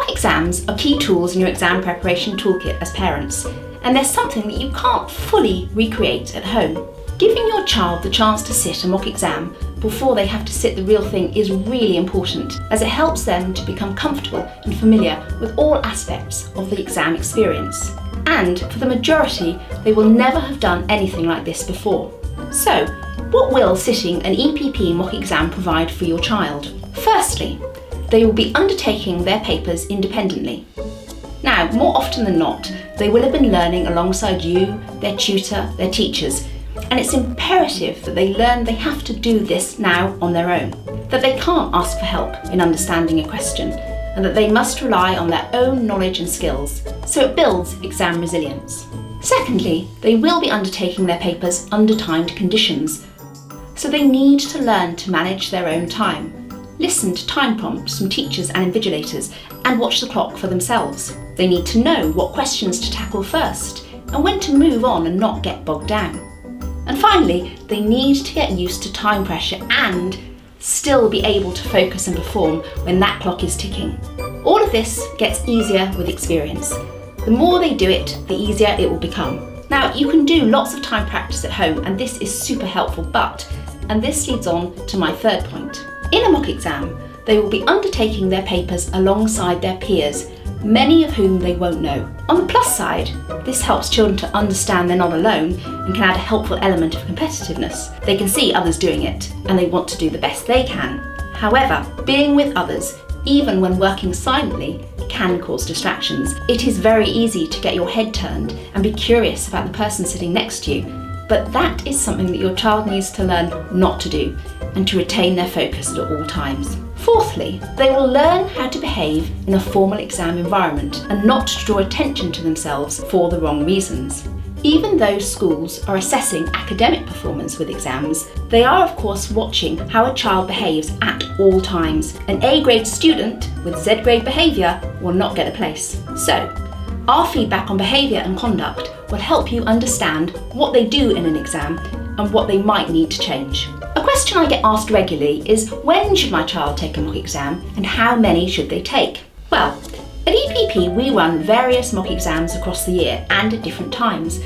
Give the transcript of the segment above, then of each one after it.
Mock exams are key tools in your exam preparation toolkit as parents, and they're something that you can't fully recreate at home. Giving your child the chance to sit a mock exam before they have to sit the real thing is really important, as it helps them to become comfortable and familiar with all aspects of the exam experience. And for the majority, they will never have done anything like this before. So, what will sitting an EPP mock exam provide for your child? Firstly, they will be undertaking their papers independently. Now, more often than not, they will have been learning alongside you, their tutor, their teachers, and it's imperative that they learn they have to do this now on their own, that they can't ask for help in understanding a question, and that they must rely on their own knowledge and skills, so it builds exam resilience. Secondly, they will be undertaking their papers under timed conditions, so they need to learn to manage their own time, listen to time prompts from teachers and invigilators, and watch the clock for themselves. They need to know what questions to tackle first, and when to move on and not get bogged down. And finally, they need to get used to time pressure and still be able to focus and perform when that clock is ticking. All of this gets easier with experience. The more they do it, the easier it will become. Now, you can do lots of time practice at home, and this is super helpful, and this leads on to my third point. In a mock exam, they will be undertaking their papers alongside their peers, many of whom they won't know. On the plus side, this helps children to understand they're not alone and can add a helpful element of competitiveness. They can see others doing it and they want to do the best they can. However, being with others, even when working silently, can cause distractions. It is very easy to get your head turned and be curious about the person sitting next to you, but that is something that your child needs to learn not to do and to retain their focus at all times. Fourthly, they will learn how to behave in a formal exam environment and not to draw attention to themselves for the wrong reasons. Even though schools are assessing academic performance with exams, they are of course watching how a child behaves at all times. An A-grade student with Z-grade behaviour will not get a place. So, our feedback on behaviour and conduct will help you understand what they do in an exam and what they might need to change. A question I get asked regularly is, when should my child take a mock exam and how many should they take? Well, at EPP we run various mock exams across the year and at different times.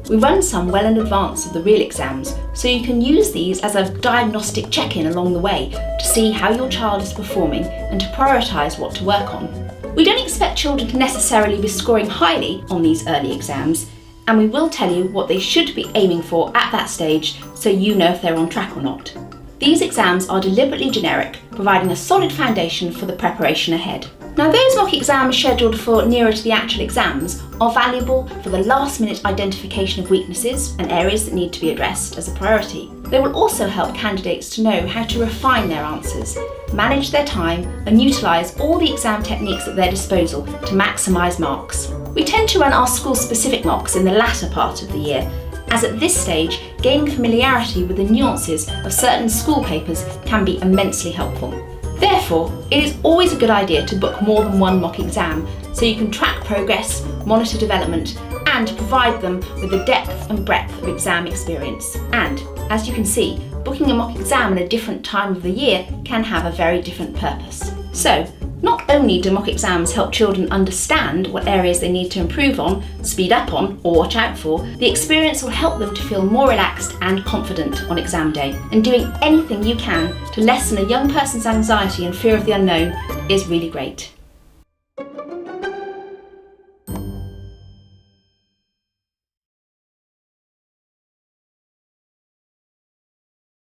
We run some well in advance of the real exams, so you can use these as a diagnostic check-in along the way to see how your child is performing and to prioritise what to work on. We don't expect children to necessarily be scoring highly on these early exams, and we will tell you what they should be aiming for at that stage so you know if they're on track or not. These exams are deliberately generic, providing a solid foundation for the preparation ahead. Now, those mock exams scheduled for nearer to the actual exams are valuable for the last-minute identification of weaknesses and areas that need to be addressed as a priority. They will also help candidates to know how to refine their answers, manage their time, and utilise all the exam techniques at their disposal to maximise marks. We tend to run our school-specific mocks in the latter part of the year, as at this stage, gaining familiarity with the nuances of certain school papers can be immensely helpful. Therefore, it is always a good idea to book more than one mock exam so you can track progress, monitor development, and provide them with the depth and breadth of exam experience. And, as you can see, booking a mock exam at a different time of the year can have a very different purpose. So, not only do mock exams help children understand what areas they need to improve on, speed up on, or watch out for, the experience will help them to feel more relaxed and confident on exam day. And doing anything you can to lessen a young person's anxiety and fear of the unknown is really great.